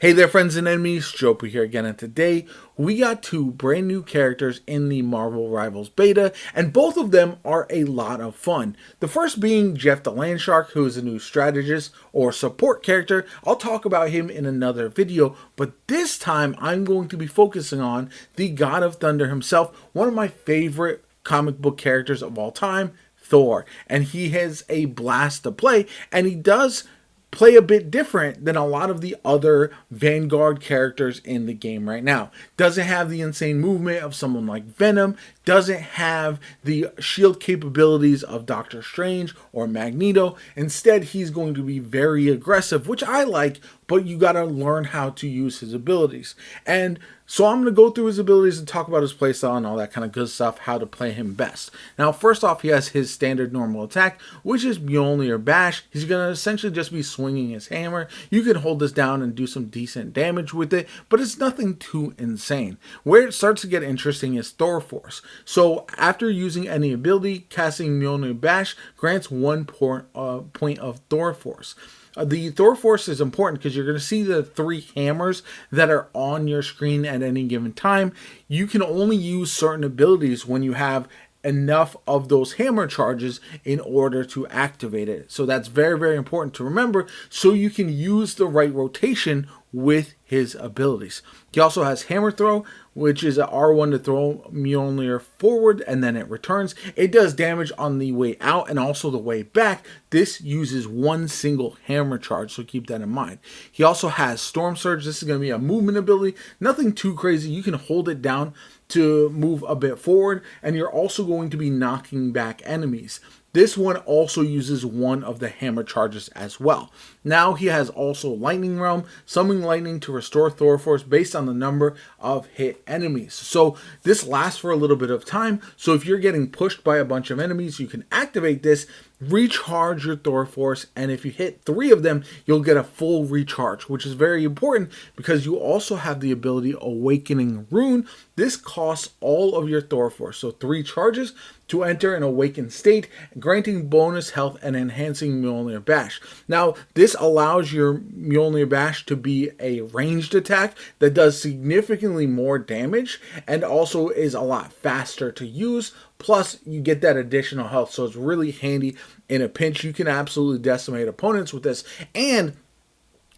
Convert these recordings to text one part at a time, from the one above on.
Hey there, friends and enemies, JoPa here again, and today we got two brand new characters in the Marvel Rivals beta, and both of them are a lot of fun. The first being Jeff the Landshark, who is a new strategist or support character. I'll talk about him in another video, but this time I'm going to be focusing on the God of Thunder himself, one of my favorite comic book characters of all time, Thor. And he has a blast to play, and he does play a bit different than a lot of the other Vanguard characters in the game right now. Doesn't have the insane movement of someone like Venom, doesn't have the shield capabilities of Doctor Strange or Magneto. Instead, he's going to be very aggressive, which I like, but you gotta learn how to use his abilities. And so I'm going to go through his abilities and talk about his playstyle and all that kind of good stuff, how to play him best. Now, first off, he has his standard normal attack, which is Mjolnir Bash. He's going to essentially just be swinging his hammer. You can hold this down and do some decent damage with it, but it's nothing too insane. Where it starts to get interesting is Thor Force. So after using any ability, casting Mjolnir Bash grants 1 point of Thor Force. The Thor Force is important because you're going to see the 3 hammers that are on your screen at any given time. You can only use certain abilities when you have enough of those hammer charges in order to activate it. So that's very, very important to remember so you can use the right rotation with his abilities. He also has Hammer Throw, which is an R1 to throw Mjolnir forward and then it returns. It does damage on the way out and also the way back. This uses 1 single hammer charge, so keep that in mind. He also has Storm Surge. This is going to be a movement ability. Nothing too crazy. You can hold it down to move a bit forward, and you're also going to be knocking back enemies. This one also uses 1 of the hammer charges as well. Now he has also Lightning Realm, summoning lightning to restore Thor Force based on the number of hit enemies. So this lasts for a little bit of time. So if you're getting pushed by a bunch of enemies, you can activate this, recharge your Thor Force, and if you hit 3 of them, you'll get a full recharge, which is very important because you also have the ability Awakening Rune. This costs all of your Thor Force, so 3 charges to enter an awakened state, granting bonus health and enhancing Mjolnir Bash. Now, this allows your Mjolnir Bash to be a ranged attack that does significantly more damage and also is a lot faster to use. Plus, you get that additional health, so it's really handy in a pinch. You can absolutely decimate opponents with this, and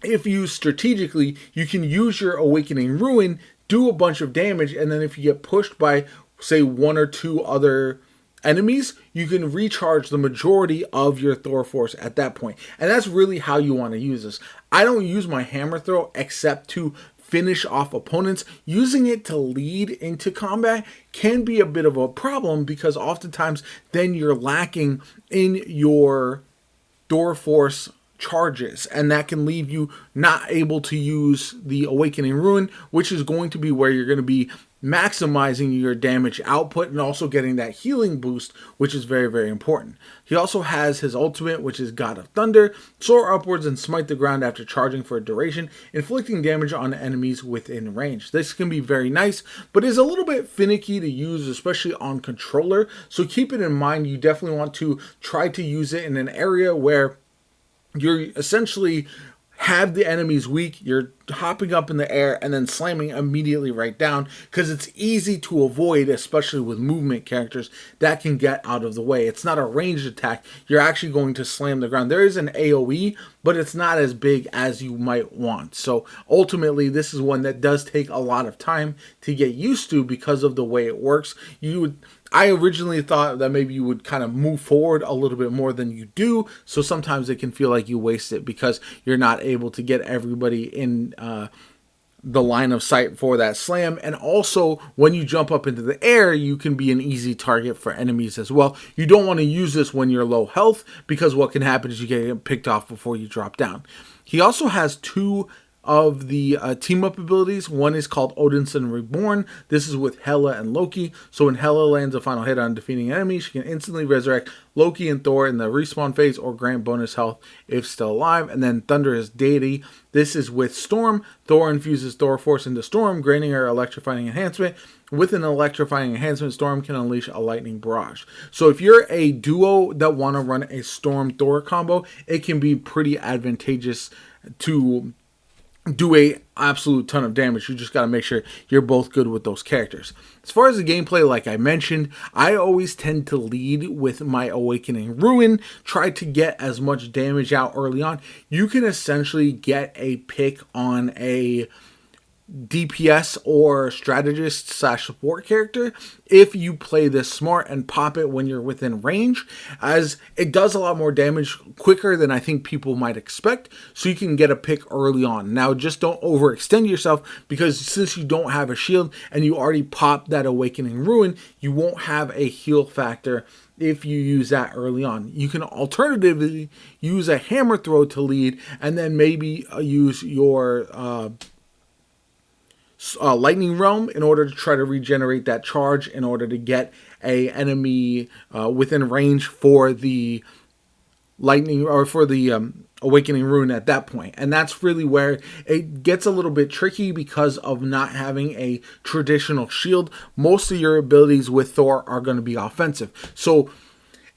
if used strategically, you can use your Awakening Ruin, do a bunch of damage, and then if you get pushed by, say, 1 or 2 other enemies, you can recharge the majority of your Thor Force at that point. And that's really how you want to use this. I don't use my Hammer Throw except to finish off opponents. Using it to lead into combat can be a bit of a problem because oftentimes then you're lacking in your Thor Force charges, and that can leave you not able to use the Awakening Ruin, which is going to be where you're going to be maximizing your damage output and also getting that healing boost, which is very, very important. He also has his ultimate, which is God of Thunder, soar upwards and smite the ground after charging for a duration, inflicting damage on enemies within range. This can be very nice, but is a little bit finicky to use, especially on controller, so keep it in mind. You definitely want to try to use it in an area where you're essentially have the enemies weak, you're hopping up in the air and then slamming immediately right down, because it's easy to avoid, especially with movement characters that can get out of the way. It's not a ranged attack, you're actually going to slam the ground. There is an AoE, but it's not as big as you might want. So ultimately, this is one that does take a lot of time to get used to because of the way it works. I originally thought that maybe you would kind of move forward a little bit more than you do, so sometimes it can feel like you waste it because you're not able to get everybody in the line of sight for that slam. And also, when you jump up into the air, you can be an easy target for enemies as well. You don't want to use this when you're low health, because what can happen is you get picked off before you drop down. He also has 2 of the team-up abilities. One is called Odinson Reborn. This is with Hela and Loki. So when Hela lands a final hit on defeating enemies, she can instantly resurrect Loki and Thor in the respawn phase or grant bonus health if still alive. And then Thunder is Deity. This is with Storm. Thor infuses Thor Force into Storm, granting her electrifying enhancement. With an electrifying enhancement, Storm can unleash a lightning barrage. So if you're a duo that want to run a Storm Thor combo, it can be pretty advantageous to do a absolute ton of damage. You just got to make sure you're both good with those characters. As far as the gameplay, like I mentioned, I always tend to lead with my Awakening Ruin, try to get as much damage out early on. You can essentially get a pick on a DPS or strategist slash support character if you play this smart and pop it when you're within range, as it does a lot more damage quicker than I think people might expect, so you can get a pick early on. Now just don't overextend yourself, because since you don't have a shield and you already popped that Awakening Ruin, you won't have a heal factor if you use that early on. You can alternatively use a hammer throw to lead, and then maybe use your lightning realm in order to try to regenerate that charge in order to get a enemy within range for the lightning, or for the Awakening Rune at that point. And that's really where it gets a little bit tricky because of not having a traditional shield. Most of your abilities with Thor are going to be offensive. So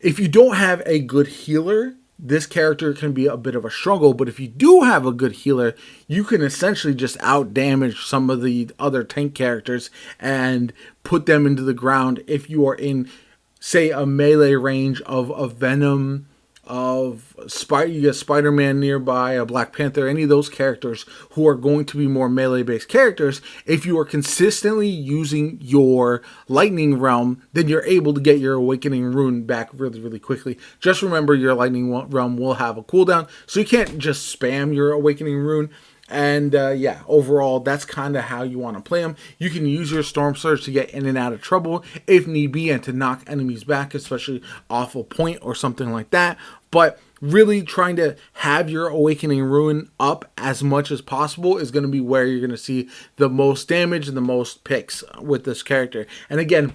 if you don't have a good healer, this character can be a bit of a struggle. But if you do have a good healer, you can essentially just out damage some of the other tank characters and put them into the ground if you are in, say, a melee range of a Venom, of you get Spider-Man nearby, a Black Panther, any of those characters who are going to be more melee-based characters. If you are consistently using your Lightning Realm, then you're able to get your Awakening Rune back really, really quickly. Just remember, your Lightning Realm will have a cooldown, so you can't just spam your Awakening Rune. And yeah, overall, that's kind of how you want to play them. You can use your Storm Surge to get in and out of trouble if need be, and to knock enemies back, especially off a point or something like that. But really trying to have your Awakening Ruin up as much as possible is going to be where you're going to see the most damage and the most picks with this character. And again,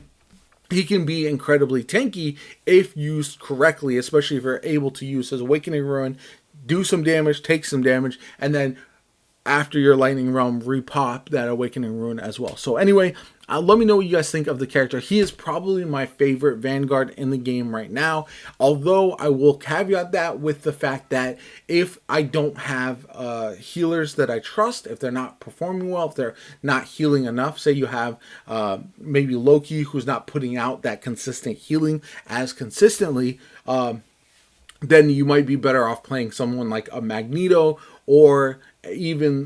he can be incredibly tanky if used correctly, especially if you're able to use his Awakening Ruin, do some damage, take some damage, and then after your Lightning Realm, repop that Awakening Rune as well. So anyway, let me know what you guys think of the character. He is probably my favorite Vanguard in the game right now, although I will caveat that with the fact that if I don't have healers that I trust, if they're not performing well, if they're not healing enough, say you have maybe Loki, who's not putting out that consistent healing as consistently, then you might be better off playing someone like a Magneto, or even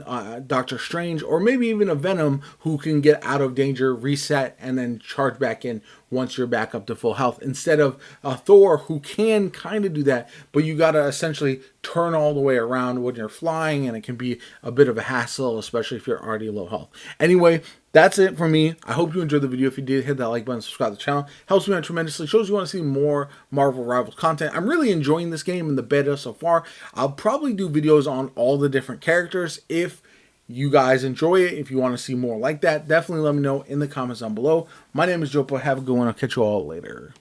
Doctor Strange, or maybe even a Venom, who can get out of danger, reset, and then charge back in once you're back up to full health, instead of Thor, who can kind of do that, but you gotta essentially turn all the way around when you're flying, and it can be a bit of a hassle, especially if you're already low health. Anyway, that's it for me. I hope you enjoyed the video. If you did, hit that like button, subscribe to the channel. Helps me out tremendously. Shows you want to see more Marvel Rivals content. I'm really enjoying this game in the beta so far. I'll probably do videos on all the different characters. If you guys enjoy it, if you want to see more like that, definitely let me know in the comments down below. My name is JoPa. Have a good one. I'll catch you all later.